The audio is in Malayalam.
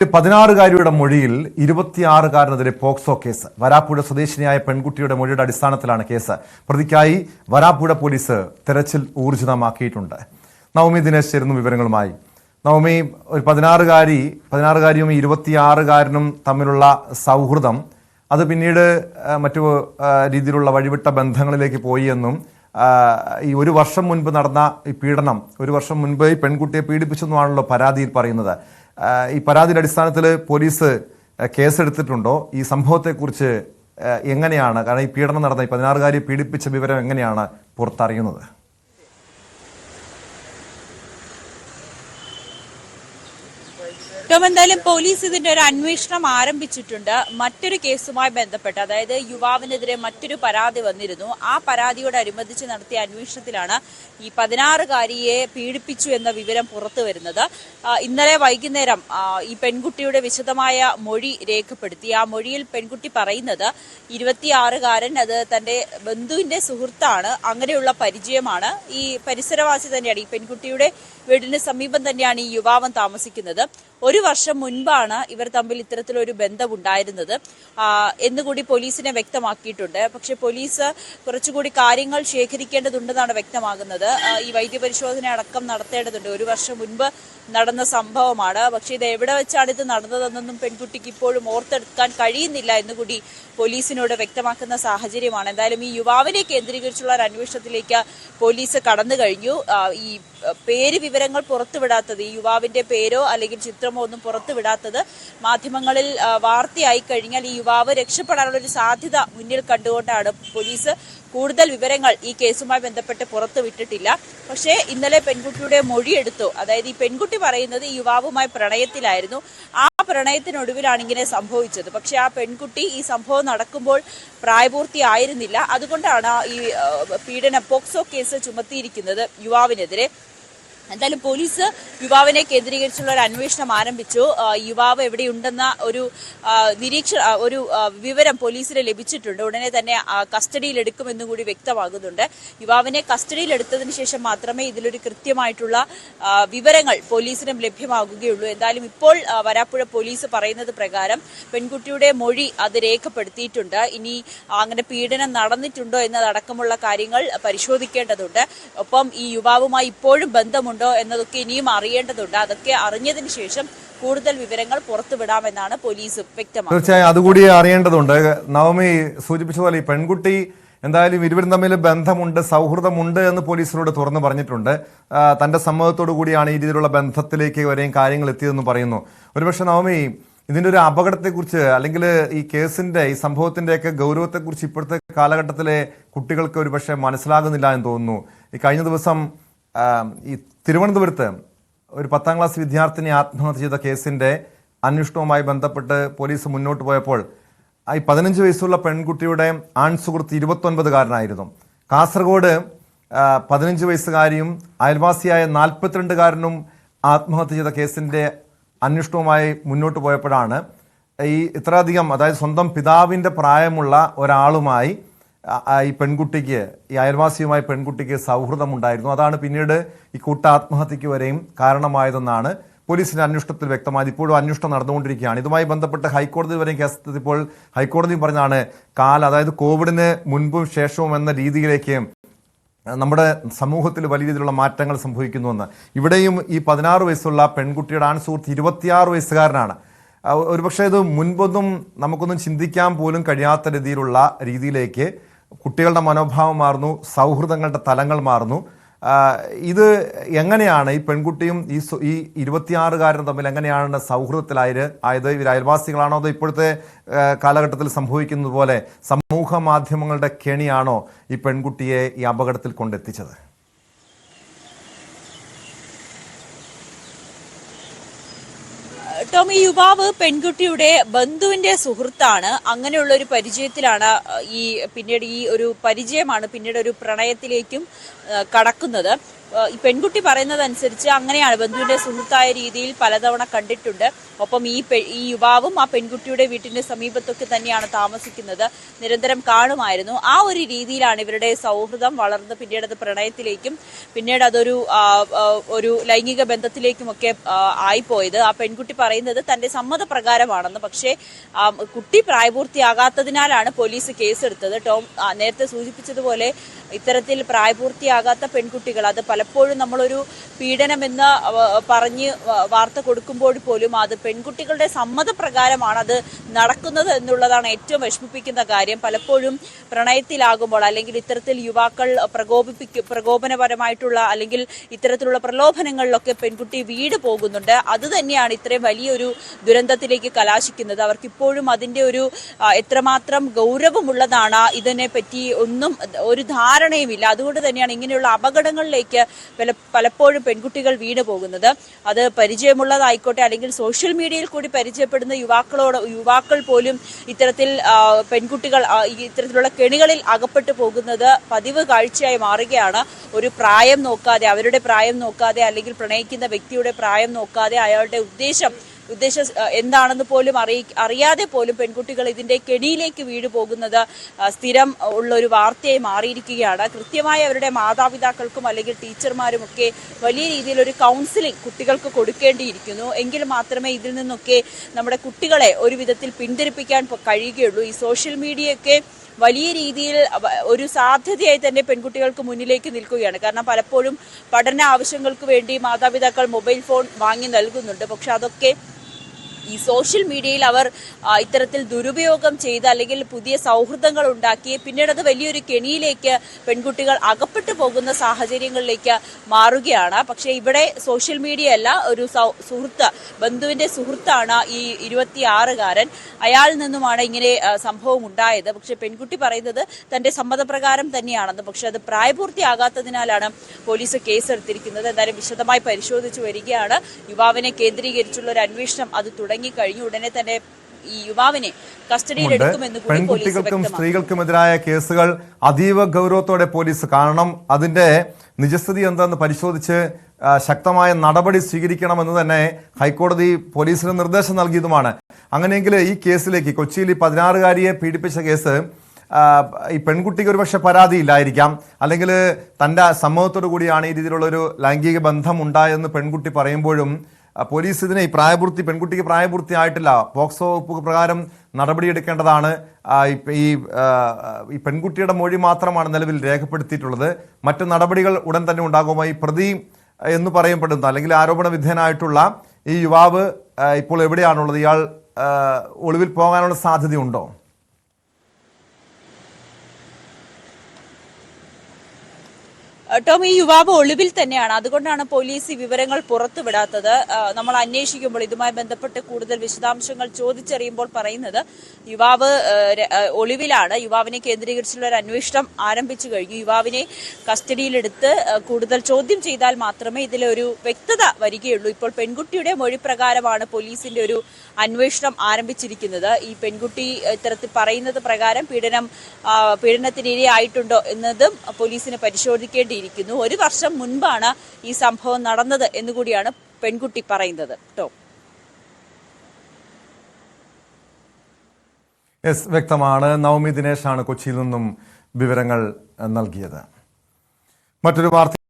16-കാരിയുടെ മൊഴിയിൽ 26-കാരനെതിരെ പോക്സോ കേസ്. വരാപ്പുഴ സ്വദേശിനിയായ പെൺകുട്ടിയുടെ മൊഴിയുടെ അടിസ്ഥാനത്തിലാണ് കേസ്. പ്രതിക്കായി വരാപ്പുഴ പോലീസ് തെരച്ചിൽ ഊർജിതമാക്കിയിട്ടുണ്ട്. നവമി ദിനേശ് ചേരുന്നു വിവരങ്ങളുമായി. നവമി, ഒരു 16-കാരിയും 26-കാരനും തമ്മിലുള്ള സൗഹൃദം അത് പിന്നീട് മറ്റു രീതിയിലുള്ള വഴിവിട്ട ബന്ധങ്ങളിലേക്ക് പോയി എന്നും ഈ ഒരു വർഷം മുൻപ് നടന്ന ഈ പീഡനം, ഒരു വർഷം മുൻപ് ഈ പെൺകുട്ടിയെ പീഡിപ്പിച്ചെന്നുമാണല്ലോ പരാതിയിൽ പറയുന്നത്. ഈ പരാതിയുടെ അടിസ്ഥാനത്തിൽ പോലീസ് കേസെടുത്തിട്ടുണ്ടോ? ഈ സംഭവത്തെക്കുറിച്ച് എങ്ങനെയാണ്, കാരണം ഈ പീഡനം നടന്ന ഈ 16-കാരിയെ പീഡിപ്പിച്ച വിവരം എങ്ങനെയാണ് പുറത്തറിയുന്നത്? എന്തായാലും പോലീസ് ഇതിന്റെ ഒരു അന്വേഷണം ആരംഭിച്ചിട്ടുണ്ട്. മറ്റൊരു കേസുമായി ബന്ധപ്പെട്ട്, അതായത് യുവാവിനെതിരെ മറ്റൊരു പരാതി വന്നിരുന്നു. ആ പരാതിയോടനുബന്ധിച്ച് നടത്തിയ അന്വേഷണത്തിലാണ് ഈ 16-കാരിയെ പീഡിപ്പിച്ചു എന്ന വിവരം പുറത്തു വരുന്നത്. ഇന്നലെ വൈകുന്നേരം ഈ പെൺകുട്ടിയുടെ വിശദമായ മൊഴി രേഖപ്പെടുത്തി. ആ മൊഴിയിൽ പെൺകുട്ടി പറയുന്നത് 26-കാരൻ അത് തന്റെ ബന്ധുവിന്റെ സുഹൃത്താണ്, അങ്ങനെയുള്ള പരിചയമാണ്, ഈ പരിസരവാസി തന്നെയാണ്, ഈ പെൺകുട്ടിയുടെ വീടിന് സമീപം തന്നെയാണ് ഈ യുവാവൻ താമസിക്കുന്നത്. ഒരു വർഷം മുൻപാണ് ഇവർ തമ്മിൽ ഇത്തരത്തിലൊരു ബന്ധമുണ്ടായിരുന്നത് എന്നുകൂടി പോലീസിനെ വ്യക്തമാക്കിയിട്ടുണ്ട്. പക്ഷെ പോലീസ് കുറച്ചുകൂടി കാര്യങ്ങൾ ശേഖരിക്കേണ്ടതുണ്ടെന്നാണ് വ്യക്തമാകുന്നത്. ഈ വൈദ്യപരിശോധന അടക്കം നടത്തേണ്ടതുണ്ട്. ഒരു വർഷം മുൻപ് നടന്ന സംഭവമാണ്. പക്ഷെ ഇത് എവിടെ വെച്ചാണ് ഇത് നടന്നതെന്നൊന്നും പെൺകുട്ടിക്ക് ഇപ്പോഴും ഓർത്തെടുക്കാൻ കഴിയുന്നില്ല എന്നുകൂടി പോലീസിനോട് വ്യക്തമാക്കുന്ന സാഹചര്യമാണ്. എന്തായാലും ഈ യുവാവിനെ കേന്ദ്രീകരിച്ചുള്ള ഒരു അന്വേഷണത്തിലേക്ക് പോലീസ് കടന്നു കഴിഞ്ഞു. ഈ പേര് വിവരങ്ങൾ പുറത്തുവിടാത്തത്, ഈ യുവാവിന്റെ പേരോ അല്ലെങ്കിൽ ചിത്രമോ ഒന്നും പുറത്തുവിടാത്തത് മാധ്യമങ്ങളിൽ വാർത്തയായി കഴിഞ്ഞാൽ ഈ യുവാവ് രക്ഷപ്പെടാനുള്ള ഒരു സാധ്യത മുന്നിൽ കണ്ടുകൊണ്ടാണ് പോലീസ് കൂടുതൽ വിവരങ്ങൾ ഈ കേസുമായി ബന്ധപ്പെട്ട് പുറത്തുവിട്ടിട്ടില്ല. പക്ഷേ ഇന്നലെ പെൺകുട്ടിയുടെ മൊഴിയെടുത്തു. അതായത് ഈ പെൺകുട്ടി പറയുന്നത് ഈ യുവാവുമായി പ്രണയത്തിലായിരുന്നു. ആ പ്രണയത്തിനൊടുവിലാണ് ഇങ്ങനെ സംഭവിച്ചത്. പക്ഷെ ആ പെൺകുട്ടി ഈ സംഭവം നടക്കുമ്പോൾ പ്രായപൂർത്തിയായിരുന്നില്ല. അതുകൊണ്ടാണ് ഈ പോക്സോ കേസ് ചുമത്തിയിരിക്കുന്നത് യുവാവിനെതിരെ. എന്തായാലും പോലീസ് യുവാവിനെ കേന്ദ്രീകരിച്ചുള്ള ഒരു അന്വേഷണം ആരംഭിച്ചു. യുവാവ് എവിടെയുണ്ടെന്ന ഒരു വിവരം പോലീസിന് ലഭിച്ചിട്ടുണ്ട്. ഉടനെ തന്നെ കസ്റ്റഡിയിലെടുക്കുമെന്നും കൂടി വ്യക്തമാകുന്നുണ്ട്. യുവാവിനെ കസ്റ്റഡിയിലെടുത്തതിന് ശേഷം മാത്രമേ ഇതിലൊരു കൃത്യമായിട്ടുള്ള വിവരങ്ങൾ പോലീസിനും ലഭ്യമാകുകയുള്ളൂ. എന്തായാലും ഇപ്പോൾ വരാപ്പുഴ പോലീസ് പറയുന്നത് പ്രകാരം പെൺകുട്ടിയുടെ മൊഴി അത് രേഖപ്പെടുത്തിയിട്ടുണ്ട്. ഇനി അങ്ങനെ പീഡനം നടന്നിട്ടുണ്ടോ എന്നതടക്കമുള്ള കാര്യങ്ങൾ പരിശോധിക്കേണ്ടതുണ്ട്. ഒപ്പം ഈ യുവാവുമായി ഇപ്പോഴും ബന്ധമുണ്ട് എന്നതൊക്കെ ഇനിയും അറിയേണ്ടതുണ്ട്. അതൊക്കെ അറിഞ്ഞതിന് ശേഷം കൂടുതൽ വിവരങ്ങൾ പുറത്തുവിടാമെന്നാണ് പോലീസ് വ്യക്തമാക്കുന്നത്. തീർച്ചയായും അതുകൂടി അറിയേണ്ടതുണ്ട്. നവമി സൂചിപ്പിച്ചതുപോലെ ഈ പെൺകുട്ടി എന്തായാലും ഇരുവരും തമ്മിൽ ബന്ധമുണ്ട്, സൗഹൃദമുണ്ട് എന്ന് പോലീസിനോട് തുറന്നു പറഞ്ഞിട്ടുണ്ട്. തന്റെ സമ്മതത്തോടു കൂടിയാണ് ഈ രീതിയിലുള്ള ബന്ധത്തിലേക്ക് വരെയും കാര്യങ്ങൾ എത്തിയതെന്ന് പറയുന്നു. ഒരുപക്ഷെ നവമി, ഇതിന്റെ ഒരു അപകടത്തെക്കുറിച്ച് അല്ലെങ്കിൽ ഈ കേസിന്റെ, ഈ സംഭവത്തിന്റെയൊക്കെ ഗൗരവത്തെക്കുറിച്ച് ഇപ്പോഴത്തെ കാലഘട്ടത്തിലെ കുട്ടികൾക്ക് ഒരുപക്ഷെ മനസ്സിലാകുന്നില്ല എന്ന് തോന്നുന്നു. ഈ കഴിഞ്ഞ ദിവസം ഈ തിരുവനന്തപുരത്ത് ഒരു 10ാം ക്ലാസ് വിദ്യാർത്ഥിനി ആത്മഹത്യ ചെയ്ത കേസിന്റെ അന്വേഷണവുമായി ബന്ധപ്പെട്ട് പോലീസ് മുന്നോട്ട് പോയപ്പോൾ ഈ 15 വയസ്സുള്ള പെൺകുട്ടിയുടെ ആൺ സുഹൃത്ത് 29-കാരനായിരുന്നു. കാസർഗോഡ് 15 വയസ്സുകാരിയും അയൽവാസിയായ 42-കാരനും ആത്മഹത്യ ചെയ്ത കേസിന്റെ അന്വേഷണവുമായി മുന്നോട്ട് പോയപ്പോഴാണ് ഈ ഇത്രയധികം, അതായത് സ്വന്തം പിതാവിന്റെ പ്രായമുള്ള ഒരാളുമായി ഈ പെൺകുട്ടിക്ക്, ഈ അയൽവാസിയുമായി പെൺകുട്ടിക്ക് സൗഹൃദമുണ്ടായിരുന്നു. അതാണ് പിന്നീട് ഈ ആത്മഹത്യക്ക് വരെയും കാരണമായതെന്നാണ് പോലീസിന്റെ അന്വേഷണത്തിൽ വ്യക്തമായത്. ഇപ്പോഴും അന്വേഷണം നടന്നുകൊണ്ടിരിക്കുകയാണ്. ഇതുമായി ബന്ധപ്പെട്ട് ഹൈക്കോടതി വരെയും കേസെത്തിയപ്പോൾ ഹൈക്കോടതിയും പറഞ്ഞാണ് അതായത് കോവിഡിന് മുൻപും ശേഷവും എന്ന രീതിയിലേക്ക് നമ്മുടെ സമൂഹത്തിൽ വലിയ രീതിയിലുള്ള മാറ്റങ്ങൾ സംഭവിക്കുന്നുവെന്ന്. ഇവിടെയും ഈ 16 വയസ്സുള്ള പെൺകുട്ടിയുടെ ആൺ സുഹൃത്ത് 26 വയസ്സുകാരനാണ്. ഒരുപക്ഷെ ഇത് മുൻപൊന്നും നമുക്കൊന്നും ചിന്തിക്കാൻ പോലും കഴിയാത്ത രീതിയിലേക്ക് കുട്ടികളുടെ മനോഭാവം മാറുന്നു, സൗഹൃദങ്ങളുടെ തലങ്ങൾ മാറുന്നു. ഇത് എങ്ങനെയാണ് ഈ പെൺകുട്ടിയും ഈ 26-കാരനും തമ്മിൽ എങ്ങനെയാണ് സൗഹൃദത്തിലായത്? ഇവർ അയൽവാസികളാണോ, അതോ ഇപ്പോഴത്തെ കാലഘട്ടത്തിൽ സംഭവിക്കുന്നത് പോലെ സമൂഹ മാധ്യമങ്ങളുടെ കെണിയാണോ ഈ പെൺകുട്ടിയെ ഈ അപകടത്തിൽ കൊണ്ടെത്തിച്ചത്? ടോമി, യുവാവ് പെൺകുട്ടിയുടെ ബന്ധുവിന്റെ സുഹൃത്താണ്. അങ്ങനെയുള്ള ഒരു പരിചയത്തിലാണ് പിന്നീട് ഈ ഒരു പരിചയമാണ് പിന്നീട് ഒരു പ്രണയത്തിലേക്കും കടക്കുന്നത്. ഈ പെൺകുട്ടി പറയുന്നതനുസരിച്ച് അങ്ങനെയാണ്. ബന്ധുവിന്റെ സുഹൃത്തായ രീതിയിൽ പലതവണ കണ്ടിട്ടുണ്ട്. ഒപ്പം ഈ യുവാവും ആ പെൺകുട്ടിയുടെ വീട്ടിന്റെ സമീപത്തൊക്കെ തന്നെയാണ് താമസിക്കുന്നത്. നിരന്തരം കാണുമായിരുന്നു. ആ ഒരു രീതിയിലാണ് ഇവരുടെ സൗഹൃദം വളർന്ന് പിന്നീട് അത് പ്രണയത്തിലേക്കും പിന്നീട് അതൊരു ഒരു ലൈംഗിക ബന്ധത്തിലേക്കുമൊക്കെ ആയിപ്പോയത്. ആ പെൺകുട്ടി പറയുന്നത് തന്റെ സമ്മതപ്രകാരമാണെന്ന്. പക്ഷേ കുട്ടി പ്രായപൂർത്തിയാകാത്തതിനാലാണ് പോലീസ് കേസെടുത്തത്. ടോം നേരത്തെ സൂചിപ്പിച്ചതുപോലെ ഇത്തരത്തിൽ പ്രായപൂർത്തിയാകാത്ത പെൺകുട്ടികൾ, അത് പലപ്പോഴും നമ്മളൊരു പീഡനമെന്ന് പറഞ്ഞ് വാർത്ത കൊടുക്കുമ്പോൾ പോലും അത് പെൺകുട്ടികളുടെ സമ്മതപ്രകാരമാണ് അത് നടക്കുന്നത് എന്നുള്ളതാണ് ഏറ്റവും വിഷമിപ്പിക്കുന്ന കാര്യം. പലപ്പോഴും പ്രണയത്തിലാകുമ്പോൾ അല്ലെങ്കിൽ ഇത്തരത്തിൽ യുവാക്കൾ പ്രകോപനപരമായിട്ടുള്ള അല്ലെങ്കിൽ ഇത്തരത്തിലുള്ള പ്രലോഭനങ്ങളിലൊക്കെ പെൺകുട്ടി വീട് പോകുന്നുണ്ട്. അത് തന്നെയാണ് ഇത്രയും വലിയൊരു ദുരന്തത്തിലേക്ക് കലാശിക്കുന്നത്. അവർക്കിപ്പോഴും അതിന്റെ ഒരു എത്രമാത്രം ഗൗരവമുള്ളതാണ് ഇതിനെ പറ്റി ഒന്നും ഒരു ധാരണയുമില്ല. അതുകൊണ്ട് തന്നെയാണ് ഇങ്ങനെയുള്ള അപകടങ്ങളിലേക്ക് പലപ്പോഴും പെൺകുട്ടികൾ വീണു പോകുന്നത്. അത് പരിചയമുള്ളതായിക്കോട്ടെ അല്ലെങ്കിൽ സോഷ്യൽ മീഡിയയിൽ കൂടി പരിചയപ്പെടുന്ന യുവാക്കൾ പോലും ഇത്തരത്തിൽ പെൺകുട്ടികൾ ഇത്തരത്തിലുള്ള കെണികളിൽ അകപ്പെട്ടു പോകുന്നത് പതിവ് കാഴ്ചയായി മാറുകയാണ്. ഒരു പ്രായം നോക്കാതെ, അവരുടെ പ്രായം നോക്കാതെ അല്ലെങ്കിൽ പ്രണയിക്കുന്ന വ്യക്തിയുടെ പ്രായം നോക്കാതെ അയാളുടെ ഉദ്ദേശം എന്താണെന്ന് പോലും അറിയാതെ പോലും പെൺകുട്ടികൾ ഇതിന്റെ കെണിയിലേക്ക് വീണു പോകുന്നത് സ്ഥിരം ഉള്ള ഒരു വാർത്തയായി മാറിയിരിക്കുകയാണ്. കൃത്യമായി അവരുടെ മാതാപിതാക്കൾക്കും അല്ലെങ്കിൽ ടീച്ചർമാരും ഒക്കെ വലിയ രീതിയിൽ ഒരു കൗൺസിലിംഗ് കുട്ടികൾക്ക് കൊടുക്കേണ്ടിയിരിക്കുന്നു. എങ്കിൽ മാത്രമേ ഇതിൽ നിന്നൊക്കെ നമ്മുടെ കുട്ടികളെ ഒരു വിധത്തിൽ പിന്തിരിപ്പിക്കാൻ കഴിയുകയുള്ളൂ. ഈ സോഷ്യൽ മീഡിയയൊക്കെ വലിയ രീതിയിൽ ഒരു സാധ്യതയായി തന്നെ പെൺകുട്ടികൾക്ക് മുന്നിലേക്ക് നിൽക്കുകയാണ്. കാരണം പലപ്പോഴും പഠന ആവശ്യങ്ങൾക്ക് വേണ്ടി മാതാപിതാക്കൾ മൊബൈൽ ഫോൺ വാങ്ങി നൽകുന്നുണ്ട്. പക്ഷെ അതൊക്കെ ഈ സോഷ്യൽ മീഡിയയിൽ അവർ ഇത്തരത്തിൽ ദുരുപയോഗം ചെയ്ത് അല്ലെങ്കിൽ പുതിയ സൗഹൃദങ്ങൾ ഉണ്ടാക്കി പിന്നീട് അത് വലിയൊരു കെണിയിലേക്ക് പെൺകുട്ടികൾ അകപ്പെട്ടു പോകുന്ന സാഹചര്യങ്ങളിലേക്ക് മാറുകയാണ്. പക്ഷേ ഇവിടെ സോഷ്യൽ മീഡിയ അല്ല, ഒരു ബന്ധുവിന്റെ സുഹൃത്താണ് ഈ 26-കാരൻ. അയാളിൽ നിന്നുമാണ് ഇങ്ങനെ സംഭവം ഉണ്ടായത്. പക്ഷെ പെൺകുട്ടി പറയുന്നത് തന്റെ സമ്മതപ്രകാരം തന്നെയാണെന്ന്. പക്ഷെ അത് പ്രായപൂർത്തിയാകാത്തതിനാലാണ് പോലീസ് കേസെടുത്തിരിക്കുന്നത്. എന്തായാലും വിശദമായി പരിശോധിച്ചു വരികയാണ്. യുവാവിനെ കേന്ദ്രീകരിച്ചുള്ള ഒരു അന്വേഷണം അത് തുടങ്ങിക്കഴിഞ്ഞു. ഉടനെ തന്നെ ഈ യുവാവിനെ കസ്റ്റഡിയിൽ എടുക്കുമെന്ന് കൂടി പെൺകുട്ടികൾക്കും സ്ത്രീകൾക്കുമെതിരായ കേസുകൾ അതീവ ഗൗരവത്തോടെ പോലീസ് കാണണം. അതിന്റെ നിജസ്ഥിതി എന്താണെന്ന് പരിശോധിച്ച് ശക്തമായ നടപടി സ്വീകരിക്കണമെന്ന് തന്നെ ഹൈക്കോടതി പോലീസിന് നിർദ്ദേശം നൽകിയതുമാണ്. അങ്ങനെയെങ്കിൽ ഈ കേസിലേക്ക്, കൊച്ചിയിൽ ഈ 16-കാരിയെ പീഡിപ്പിച്ച കേസ്, ഈ പെൺകുട്ടിക്ക് ഒരുപക്ഷെ പരാതിയില്ലായിരിക്കാം, അല്ലെങ്കിൽ തൻ്റെ സമ്മതത്തോടു കൂടിയാണ് ഈ രീതിയിലുള്ളൊരു ലൈംഗിക ബന്ധം ഉണ്ടായെന്ന് പെൺകുട്ടി പറയുമ്പോഴും പോലീസ് ഇതിനെ പെൺകുട്ടിക്ക് പ്രായപൂർത്തിയായിട്ടില്ല, പോക്സോ വകുപ്പ് പ്രകാരം നടപടിയെടുക്കേണ്ടതാണ്. ഈ പെൺകുട്ടിയുടെ മൊഴി മാത്രമാണ് നിലവിൽ രേഖപ്പെടുത്തിയിട്ടുള്ളത്. മറ്റു നടപടികൾ ഉടൻ തന്നെ ഉണ്ടാകുമോ? ഈ പ്രതി എന്ന് പറയപ്പെടുന്ന അല്ലെങ്കിൽ ആരോപണ വിധേയനായിട്ടുള്ള ഈ യുവാവ് ഇപ്പോൾ എവിടെയാണുള്ളത്? ഇയാൾ ഒളിവിൽ പോകാനുള്ള സാധ്യതയുണ്ടോ? ടോം, ഈ യുവാവ് ഒളിവിൽ തന്നെയാണ്. അതുകൊണ്ടാണ് പോലീസ് ഈ വിവരങ്ങൾ പുറത്തുവിടാത്തത്. നമ്മൾ അന്വേഷിക്കുമ്പോൾ ഇതുമായി ബന്ധപ്പെട്ട് കൂടുതൽ വിശദാംശങ്ങൾ ചോദിച്ചറിയുമ്പോൾ പറയുന്നത് യുവാവ് ഒളിവിലാണ്. യുവാവിനെ കേന്ദ്രീകരിച്ചുള്ള ഒരു അന്വേഷണം ആരംഭിച്ചു കഴിഞ്ഞു. യുവാവിനെ കസ്റ്റഡിയിലെടുത്ത് കൂടുതൽ ചോദ്യം ചെയ്താൽ മാത്രമേ ഇതിലൊരു വ്യക്തത വരികയുള്ളൂ. ഇപ്പോൾ പെൺകുട്ടിയുടെ മൊഴി പ്രകാരമാണ് പോലീസിന്റെ ഒരു അന്വേഷണം ആരംഭിച്ചിരിക്കുന്നത്. ഈ പെൺകുട്ടി ഇത്തരത്തിൽ പറയുന്നത് പ്രകാരം പീഡനത്തിനിരയായിട്ടുണ്ടോ എന്നതും പോലീസിന് പരിശോധിക്കേണ്ടിയിരിക്കുന്നു. 1 വർഷം മുൻപാണ് ഈ സംഭവം നടന്നത് എന്നുകൂടിയാണ് പെൺകുട്ടി പറയുന്നത്. ടോം, വ്യക്തമാണ്. നവമി ദിനേശാണ് കൊച്ചിയിൽ നിന്നും വിവരങ്ങൾ നൽകിയത്. മറ്റൊരു വാർത്ത